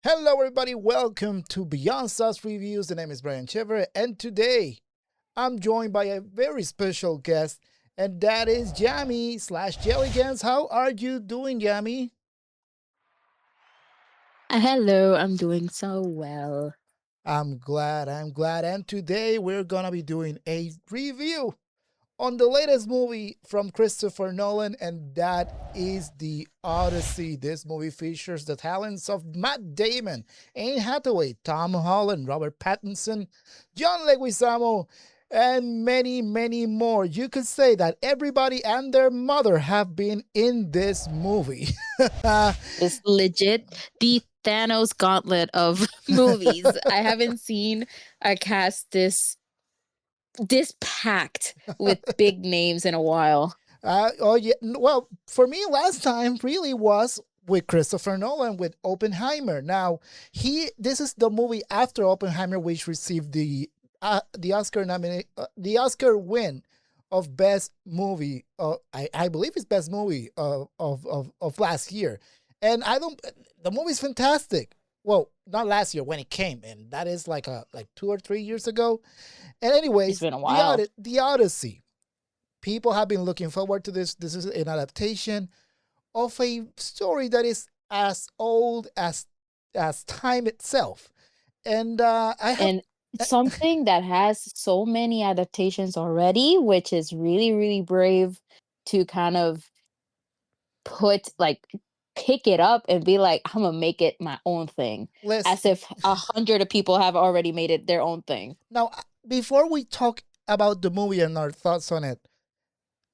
Hello, everybody. Welcome to Beyond Sauce Reviews. The name is Bryan, and today I'm joined by a very special guest, and that is Jamie slash Jelligans. How are you doing, Jamie? Hello, I'm doing so well. I'm glad. And today we're gonna be doing a review on the latest movie from Christopher Nolan, and that is The Odyssey. This movie features the talents of Matt Damon, Anne Hathaway, Tom Holland, Robert Pattinson, John Leguizamo, and many, many more. You could say that everybody and their mother have been in this movie. It's legit the Thanos gauntlet of movies. I haven't seen a cast this packed with big names in a while. Oh yeah. Well, for me, last time really was with Christopher Nolan with Oppenheimer. Now, this is the movie after Oppenheimer, which received the the Oscar win of best movie. I believe it's best movie of last year, and I don't. The movie's fantastic. Well, not last year when it came, and that is like 2 or 3 years ago. And It's anyways, been a while. The Odyssey, people have been looking forward to this. This is an adaptation of a story that is as old as time itself. And I have And something that has so many adaptations already, which is really, really brave to kind of put pick it up and be like, I'm gonna make it my own thing. less As if 100 of people have already made it their own thing. now. Before we talk about the movie and our thoughts on it,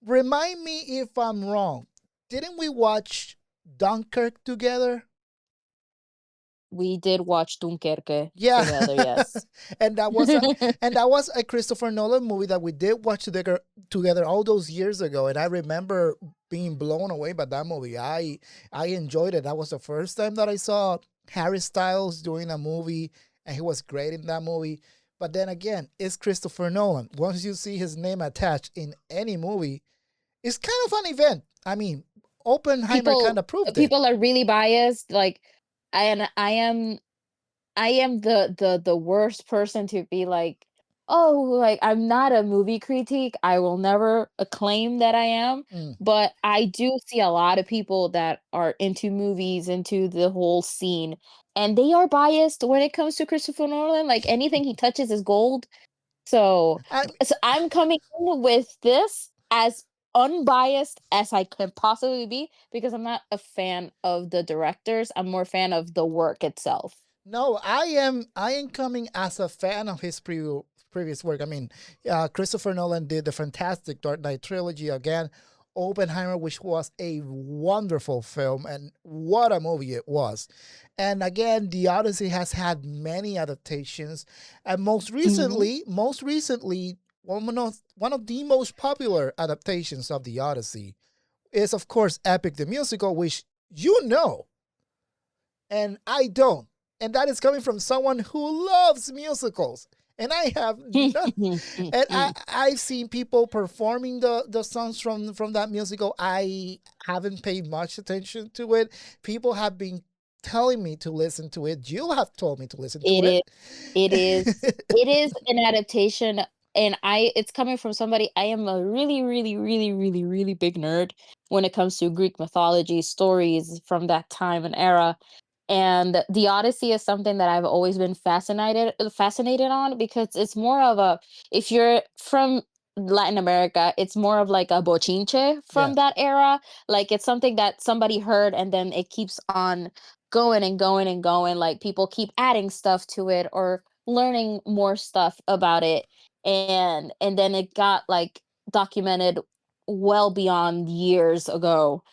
remind me if I'm wrong. Didn't we watch Dunkirk together? We did watch Dunkerque Yeah, together, yes. and that was a Christopher Nolan movie that we did watch together all those years ago, and I remember being blown away by that movie. I enjoyed it. That was the first time that I saw Harry Styles doing a movie, and he was great in that movie. But then again, it's Christopher Nolan. Once you see his name attached in any movie, it's kind of an event. I mean, Oppenheimer kind People of proved it. people are really biased. Like I am the worst person to be like, "Oh, like I'm not a movie critique." I will never claim that I am, Mm. but I do see a lot of people that are into movies, into the whole scene, and they are biased when it comes to Christopher Nolan. Like anything he touches is gold. So, I so I'm coming in with this as unbiased as I can possibly be because I'm not a fan of the directors. I'm more fan of the work itself. No, I am coming as a fan of his previous work. I mean, Christopher Nolan did the fantastic Dark Knight trilogy again. Oppenheimer, which was a wonderful film, and what a movie it was. And again, The Odyssey has had many adaptations, and Mhm. most recently, one of the most popular adaptations of The Odyssey is, of course, Epic the Musical, which you know and I don't. And that is coming from someone who loves musicals. And I have not, and I've seen people performing the songs from that musical. I haven't paid much attention to it. People have been telling me to listen to it. You have told me to listen to It is. It is. it. It is an adaptation, and it's coming from somebody. I am a really, really, really, really, really big nerd when it comes to Greek mythology stories from that time and era. And the Odyssey is something that I've always been fascinated on because it's more of a, if you're from Latin America, it's more of like a bochinche Yeah. from that era. Like it's something that somebody heard and then it keeps on going and going and going. Like people keep adding stuff to it or learning more stuff about it. And then it got like documented well beyond years ago.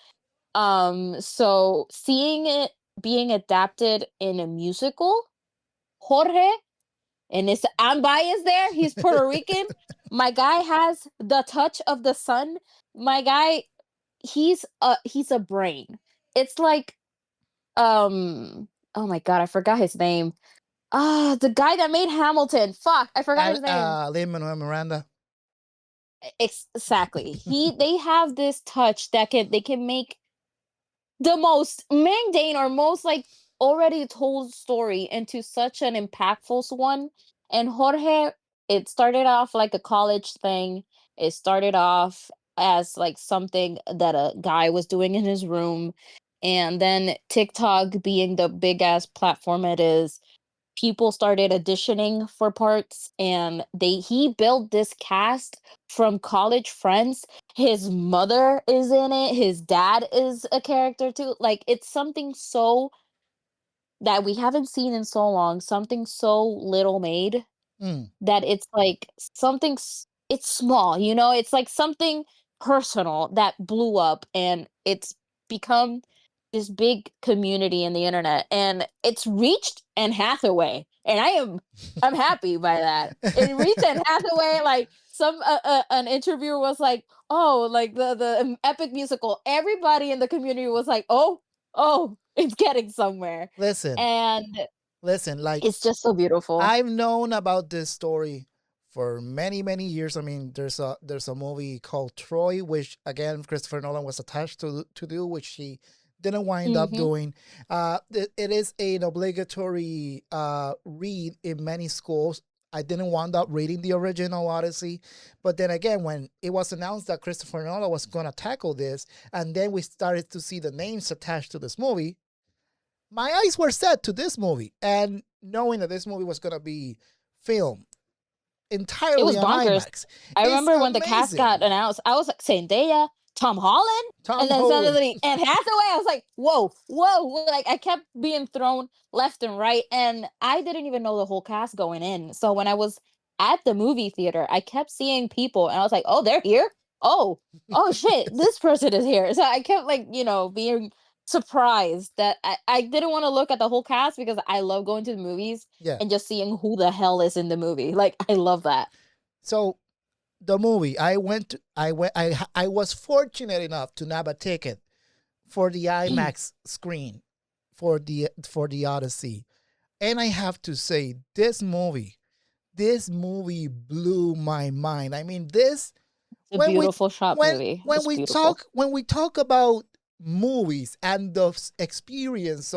So seeing it being adapted in a musical, Jorge, and it's I'm biased there. He's Puerto Rican. My guy has the touch of the sun. My guy, he's a brain. It's like oh my god, I forgot his name. The guy that made Hamilton. Fuck, I forgot his name. Lin Manuel Miranda. Exactly. They have this touch that can they can make the most mundane or most like already told story into such an impactful one. And Jorge, it started off like a college thing. It started off as like something that a guy was doing in his room. And then TikTok being the big ass platform it is, people started auditioning for parts and he built this cast from college friends. His mother is in it, his dad is a character too. Like it's something so that we haven't seen in so long, something so little made Mm. that it's like it's small, it's like something personal that blew up and it's become this big community in the internet and it's reached Anne Hathaway and I'm happy by that. It reached Anne Hathaway, like an interviewer was like, oh, like the epic musical, everybody in the community was like, oh, it's getting somewhere. Listen, And listen, like it's just so beautiful. I've known about this story for many, many years. I mean, there's a movie called Troy, which again Christopher Nolan was attached to do, which he didn't wind up Mhm. doing. It is an obligatory read in many schools. I didn't wind up reading the original Odyssey, but then again, when it was announced that Christopher Nolan was going to tackle this, and then we started to see the names attached to this movie, my eyes were set to this movie, and knowing that this movie was going to be filmed It entirely was on bonkers. IMAX I is remember when the cast got amazing. announced, I was like, Zendaya, Tom Holland, Tom and then Holland. suddenly Anne Hathaway. I was like, whoa, whoa! Like I kept being thrown left and right, and I didn't even know the whole cast going in. So when I was at the movie theater, I kept seeing people, and I was like, oh, they're here. Oh, oh shit, this person is here. So I kept like being surprised that I didn't want to look at the whole cast because I love going to the movies Yeah. and just seeing who the hell is in the movie. Like I love that. So the movie, I was fortunate enough to nab a ticket for the IMAX screen for the Odyssey, and I have to say this movie blew my mind. I mean, this It's a beautiful shot movie. when It's we beautiful. talk about movies and the experience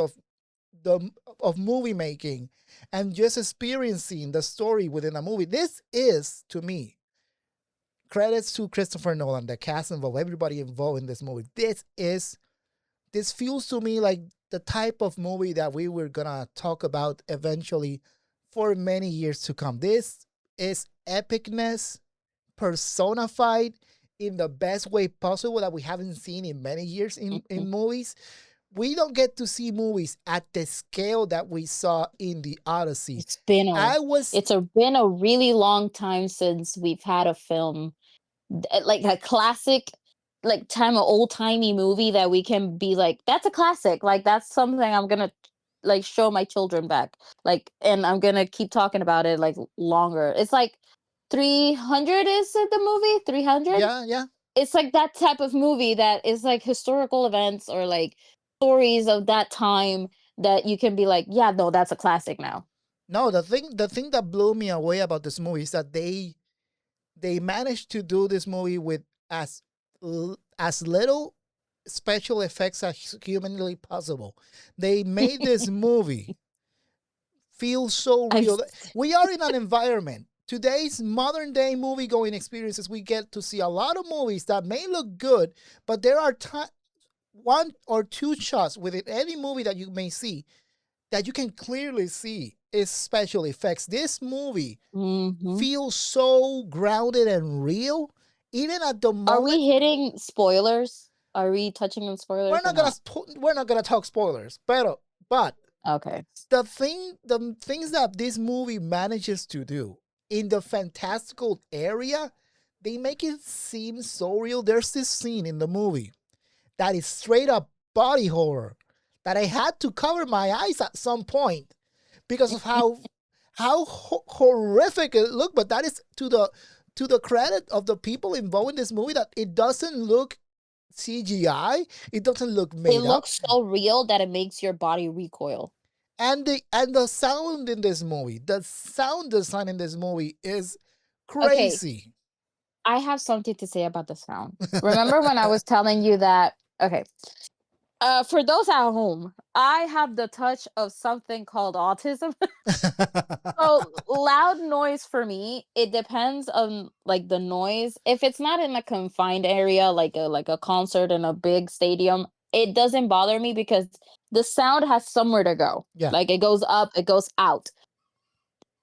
the of movie making and just experiencing the story within a movie, this is, to me, credits to Christopher Nolan, the cast involved, everybody involved in this movie. This feels to me like the type of movie that we were gonna talk about eventually for many years to come. This is epicness personified in the best way possible that we haven't seen in many years in Mhm. movies. We don't get to see movies at the scale that we saw in the Odyssey. It's been a I was, been a really long time since we've had a film, like a classic, like time, a old timey movie that we can be like, that's a classic. Like that's something I'm gonna like show my children back. Like, and I'm gonna keep talking about it like longer. It's like 300, is it the movie? 300? yeah, yeah. It's like that type of movie that is like historical events or like stories of that time that you can be like, yeah, no, that's a classic now. No, the thing that blew me away about this movie is that they managed to do this movie with as little special effects as humanly possible. They made this movie feel so I've real. We are in an environment. Today's modern day movie going experiences, we get to see a lot of movies that may look good, but there are one or two shots within any movie that you may see that you can clearly see is special effects. This movie Mhm. feels so grounded and real, even at the Are moment. we hitting spoilers? Are we touching on We're spoilers or not gonna not? we're not gonna talk spoilers, but Okay. the things that this movie manages to do in the fantastical area, they make it seem so real. There's this scene in the movie that is straight up body horror that I had to cover my eyes at some point because of how horrific it looked. But that is to the credit of the people involved in this movie, that it doesn't look CGI. It doesn't look It made up. looks so real that it makes your body recoil. And the sound in this movie, the sound design in this movie is Okay, crazy. I have something to say about the sound. Remember when I was telling you that, okay, For those at home, I have the touch of something called autism. So loud noise for me, it depends on like the noise. If it's not in a confined area, like a concert in a big stadium, it doesn't bother me because the sound has somewhere to go. Yeah, Like it goes up, it goes out.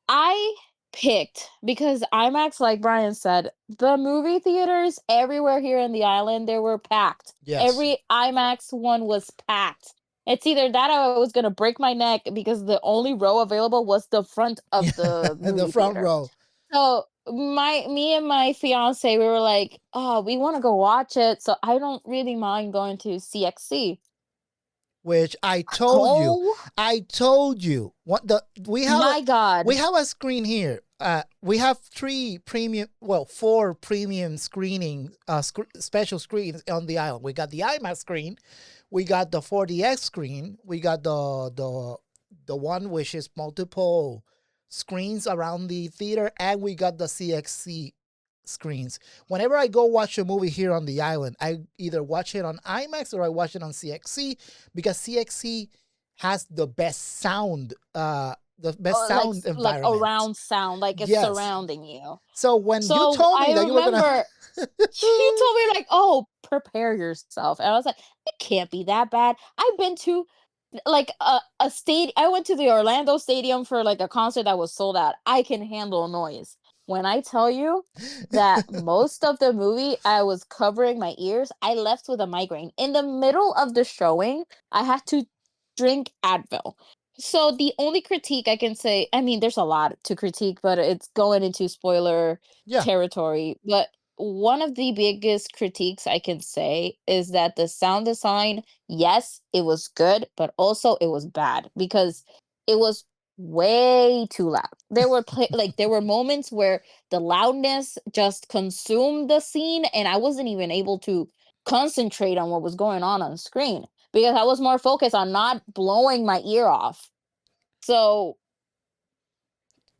I picked because IMAX, like Brian said, the movie theaters everywhere here in the island, they were packed. yes. Every IMAX one was packed. It's either that or I was gonna break my neck because the only row available was the front of Yeah, the the movie front theater. row. So me and my fiance, we were like, oh, we want to go watch it. So I don't really mind going to CXC. Which Oh I told you what the my we god. have a screen here. We have four premium screening special screens on the island. We got the IMAX screen, we got the 4DX screen, we got the one which is multiple screens around the theater, and we got the CXC screens. Whenever I go watch a movie here on the island, I either watch it on IMAX or I watch it on CXC because CXC has the best sound, Like environment. around sound, like it's Yes. surrounding you. So when you So told me I that you were gonna, remember you told me like, "Oh, prepare yourself," and I was like, "It can't be that bad." I've been to like a state. I went to the Orlando Stadium for like a concert that was sold out. I can handle noise. When I tell you that most of the movie I was covering my ears, I left with a migraine. In the middle of the showing, I had to drink Advil. So the only critique I can say, I mean, there's a lot to critique, but it's going into spoiler yeah, territory. But one of the biggest critiques I can say is that the sound design, yes, it was good, but also it was bad because it was way too loud. There were moments where the loudness just consumed the scene and I wasn't even able to concentrate on what was going on screen because I was more focused on not blowing my ear off. So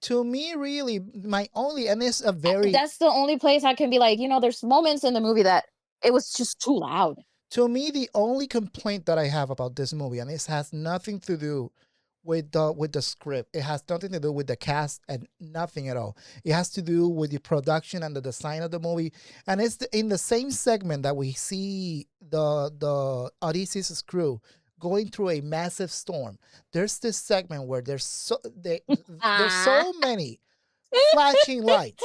to me, really, my only and it's a very that's the only place I can be like, there's moments in the movie that it was just too loud. to me the only complaint that I have about this movie, and this has nothing to do with the script. It has nothing to do with the cast and nothing at all. It has to do with the production and the design of the movie. And it's in the same segment that we see the Odysseus crew going through a massive storm. There's this segment where there's Ah, so many flashing lights,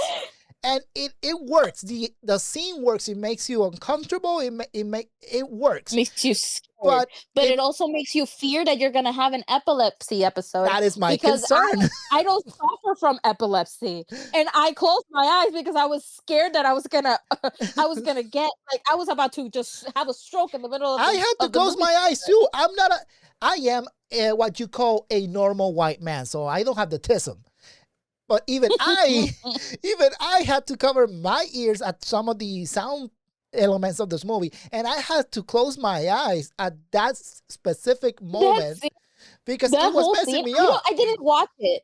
and it works. The scene works. It makes you uncomfortable. It works. makes you scared, But but it it also makes you fear that you're gonna have an episode episode that is my because concern. I don't suffer from epilepsy, and I closed my eyes because I was scared that I was gonna I was gonna get like I was about to just have a stroke in the middle I had to of the close movie. my eyes too. I am what you call a normal white man, so I don't have the tism. But even I had to cover my ears at some of the sound elements of this movie, and I had to close my eyes at that specific moment That's because it That was whole messing scene, me up. I didn't watch it.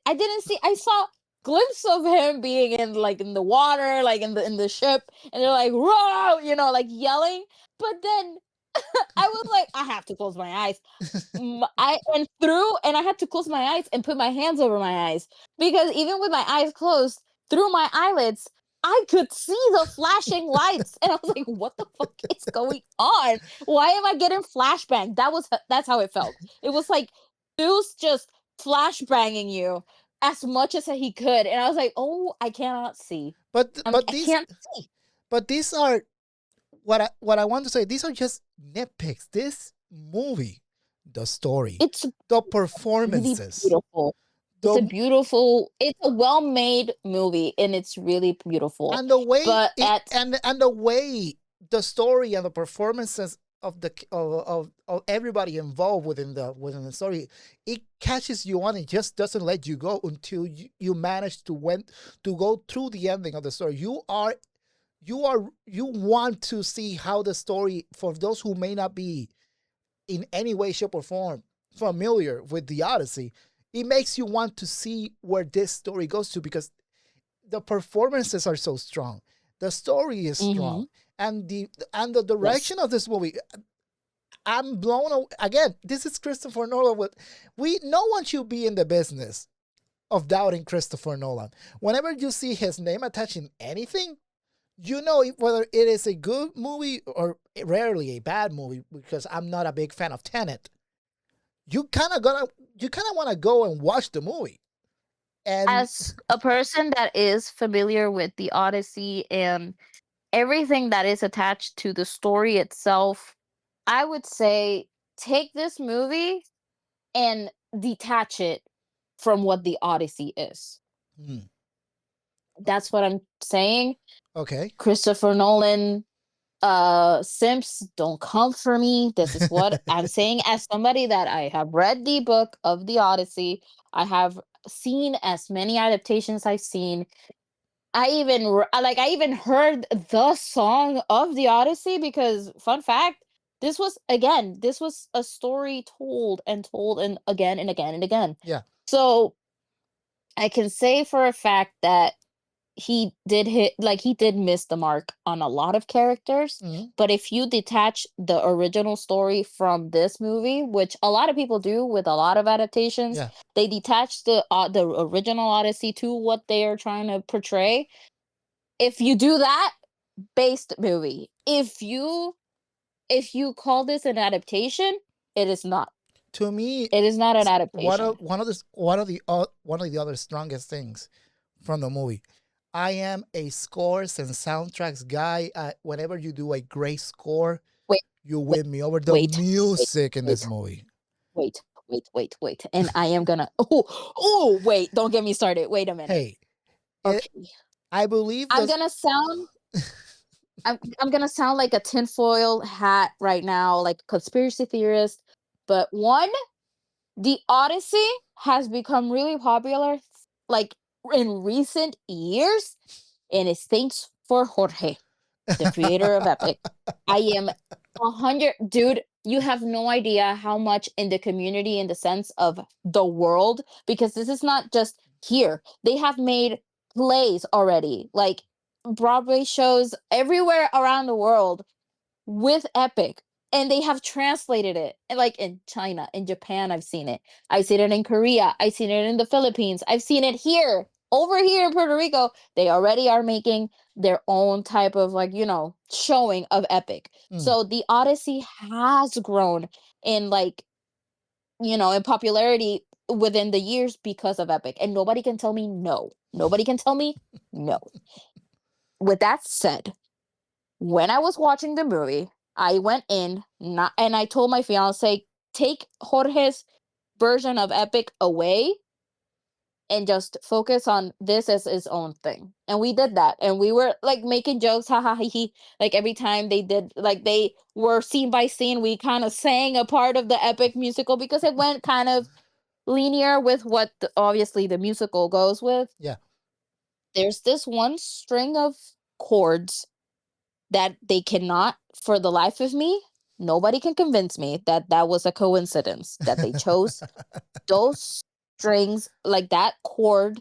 I saw glimpse of him being in the water, like in the ship, and they're like, "Whoa!" Like yelling. But then I was like, I have to close my eyes. I went through, and I had to close my eyes and put my hands over my eyes because even with my eyes closed, through my eyelids, I could see the flashing lights, and I was like, "What the fuck is going on? Why am I getting flashbang?" That's how it felt. It was like Zeus just flashbanging you as much as he could, and I was like, "Oh, I cannot see. But but I these can't see." but these are what I want to say. These are just nitpicks. This movie, the story, It's the really performances, beautiful. the It's a well-made movie and it's really beautiful. and the way But it and the way the story and the performances of everybody involved within the story, it catches you on. It just doesn't let you go until you manage to go through the ending of the story. You want to see how the story, for those who may not be in any way shape or form familiar with the Odyssey, it makes you want to see where this story goes to because the performances are so strong, the story is strong, mhm, and the yes. direction of this movie. I'm blown away. Again, this is Christopher Nolan. No one should be in the business of doubting Christopher Nolan. Whenever you see his name attached in anything, you know whether it is a good movie or rarely a bad movie. Because I'm not a big fan of Tenet. You kind of want to go and watch the movie. And As a person that is familiar with the Odyssey and everything that is attached to the story itself, I would say take this movie and detach it from what the Odyssey is. hmm, That's what I'm saying. okay, Christopher Nolan simps, don't come for me. This is what I'm saying as somebody that I have read the book of the Odyssey. I have seen as many adaptations I've seen. I even heard the song of the Odyssey because fun fact, this was a story told and again and again and again. yeah, So I can say for a fact that he did miss the mark on a lot of characters, hmm, but if you detach the original story from this movie, which a lot of people do with a lot of adaptations, yeah. they detach the original Odyssey to what they are trying to portray. If you do that, based movie. If you call this an adaptation, it is not. To me, It is not an adaptation. one of the other strongest things from the movie. I am a scores and soundtracks guy. Whenever you do a great score, Wait, you wait, win me over. The wait, wait, music in wait, this movie. wait. And I am gonna wait, don't get me started. Wait a minute. Hey, it. Okay. I believe I'm this. gonna sound I'm gonna sound like a tinfoil hat right now, like a conspiracy theorist. But one, the Odyssey has become really popular like in recent years, and it's thanks for Jorge, the creator of Epic. I am 100, dude. You have no idea how much in the community, in the sense of the world, because this is not just here. They have made plays already, like Broadway shows everywhere around the world with Epic, and they have translated it. And like in China, in Japan, I've seen it. I've seen it in Korea. I've seen it in the Philippines. I've seen it here. Over here in Puerto Rico, they already are making their own type of like, showing of Epic. Mm. So the Odyssey has grown in like, in popularity within the years because of Epic. And nobody can tell me no. Nobody can tell me no. With that said, when I was watching the movie, I went in not, and I told my fiance, take Jorge's version of Epic away and just focus on this as his own thing. And we did that. And we were like making jokes, ha ha he. Like every time they did, like they were scene by scene, we kind of sang a part of the Epic musical because it went kind of linear with what obviously the musical goes with. Yeah. There's this one string of chords that they cannot, for the life of me, nobody can convince me that that was a coincidence that they chose those strings, like that chord,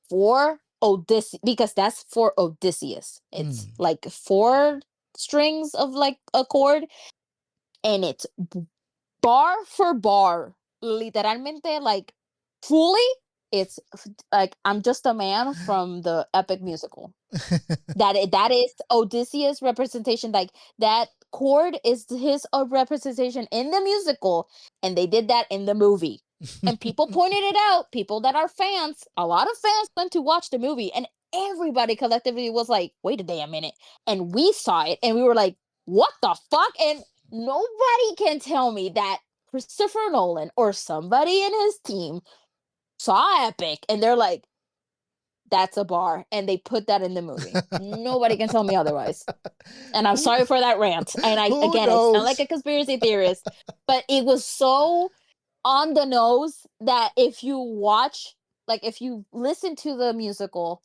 for Odysseus, because that's for Odysseus. It's Mm. like four strings of like a chord, and it's bar for bar, literalmente, like fully. It's like I'm just a man from the Epic musical. That is Odysseus representation, like that chord is his representation in the musical, and they did that in the movie. And people pointed it out, people that are fans, a lot of fans went to watch the movie, and everybody collectively was like, wait a damn minute. And we saw it and we were like, what the fuck? And nobody can tell me that Christopher Nolan or somebody in his team saw Epic and they're like, that's a bar, and they put that in the movie. Nobody can tell me otherwise. And I'm who, sorry for that rant. And who again, I sound like knows? a conspiracy theorist, but it was so on the nose that if you watch, like if you listen to the musical,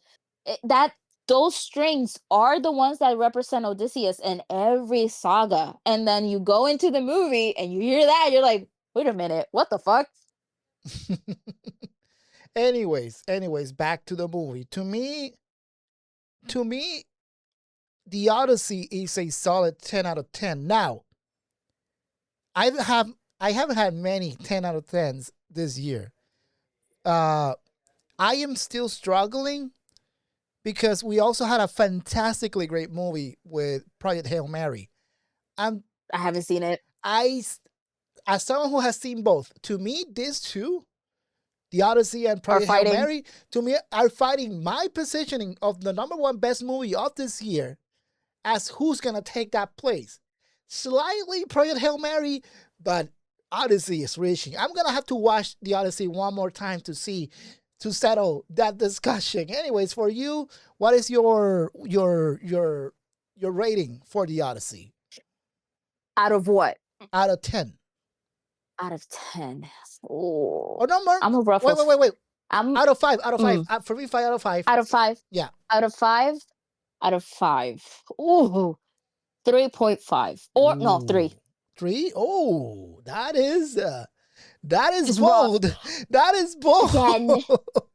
that those strings are the ones that represent Odysseus in every saga. And then you go into the movie and you hear that, you're like, wait a minute, what the fuck? Anyways, back to the movie. To me, The Odyssey is a solid 10 out of 10. Now, I have I haven't had many 10 out of 10s this year. Uh, I am still struggling because we also had a fantastically great movie with Project Hail Mary. I'm I haven't seen it. I as someone who has seen both, to me these two, The Odyssey and Are Project Hail fighting. Mary, to me are fighting my positioning of the number one best movie of this year as who's gonna take that place. Slightly Project Hail Mary, but Odyssey is reaching. I'm gonna have to watch the Odyssey one more time to settle that discussion. Anyways, for you, what is your rating for the Odyssey Out of what? out of 10? Out of 10. Oh, Or number? I'm a Wait, ruffles. wait, wait, wait. I'm Out of five. Out of five. mm, For me, 5 out of 5. out of 5. Yeah. Out of 5. Out of 5. Ooh, 3.5. Or no, Ooh. 3. 3. Oh, that is It's rough. bold. That is bold. Again,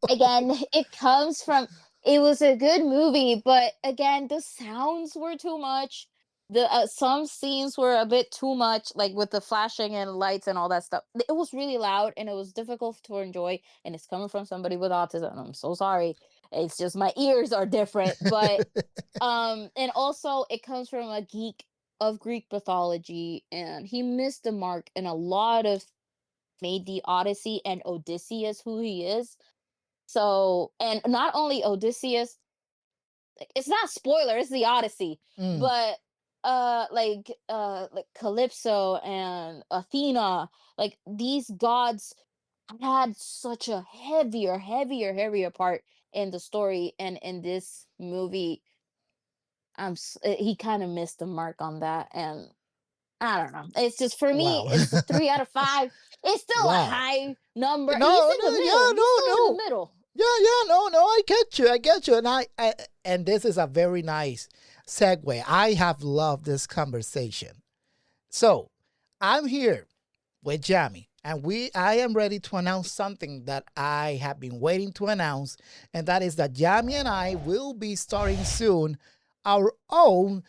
again, it comes from it was a good movie, but again, the sounds were too much. The some scenes were a bit too much, like with the flashing and lights and all that stuff. It was really loud and it was difficult to enjoy. And it's coming from somebody with autism. I'm so sorry. It's just my ears are different, but and also it comes from a geek of Greek mythology, and he missed the mark in a lot of made the Odyssey and Odysseus who he is. So, and not only Odysseus, like, it's not spoiler, it's the Odyssey, Mm, but like Calypso and Athena, like these gods had such a heavier part in the story, and in this movie he kind of missed the mark on that, and I don't know. It's just for me, wow. it's a 3 out of 5. It's still a Wow. high number. He's No, in no, the yeah, middle. He's no, still in the no. middle. Yeah, yeah, no, no, I get you. I get you. And this is a very nice segue. I have loved this conversation. So, I'm here with Jamie, and I am ready to announce something that I have been waiting to announce, and that is that Jamie and I will be starting soon our own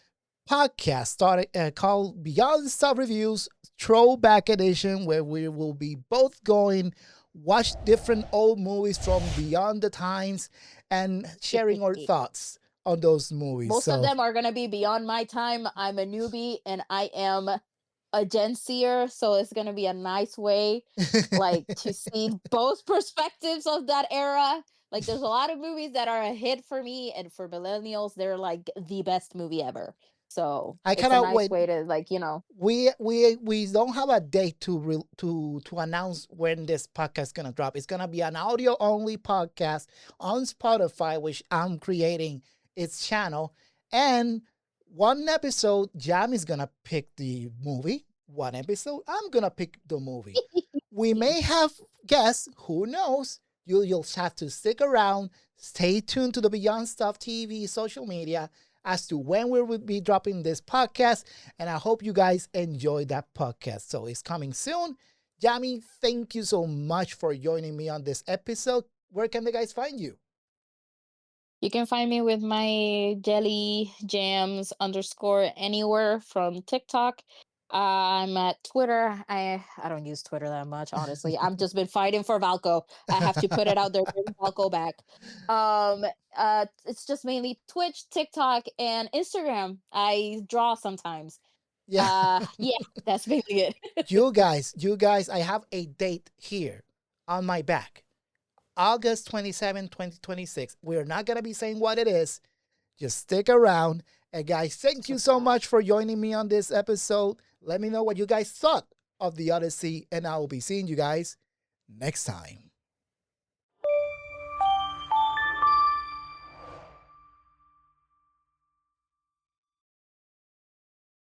podcast called Beyond Stuff Reviews Throwback Edition, where we will be both going watch different old movies from beyond the times and sharing our thoughts on those movies. Most of So them are gonna be beyond my time. I'm a newbie and I am a Gen Zer, so it's gonna be a nice way, like, to see both perspectives of that era. Like, there's a lot of movies that are a hit for me, and for millennials, they're like the best movie ever. So I it's a cannot nice wait. way to, like, you know. We don't have a date to announce when this podcast is gonna drop. It's gonna be an audio only podcast on Spotify, which I'm creating its channel. And one episode, Jam is gonna pick the movie. One episode, I'm gonna pick the movie. We may have guests. Who knows? You'll have to stick around. Stay tuned to the Beyond Stuff TV social media as to when we will be dropping this podcast. And I hope you guys enjoy that podcast. So it's coming soon. Jamie, thank you so much for joining me on this episode. Where can the guys find you? You can find me with my jelly jams underscore anywhere from TikTok. I'm at Twitter. I don't use Twitter that much, honestly. I've just been fighting for Valco. I have to put it out there, bring Valco back. Um, it's just mainly Twitch, TikTok, and Instagram. I draw sometimes. Yeah. Yeah, that's basically it. You guys, I have a date here on my back. August 27, 2026. We're not going to be saying what it is. Just stick around. And guys, thank you so much for joining me on this episode. Let me know what you guys thought of the Odyssey, and I will be seeing you guys next time.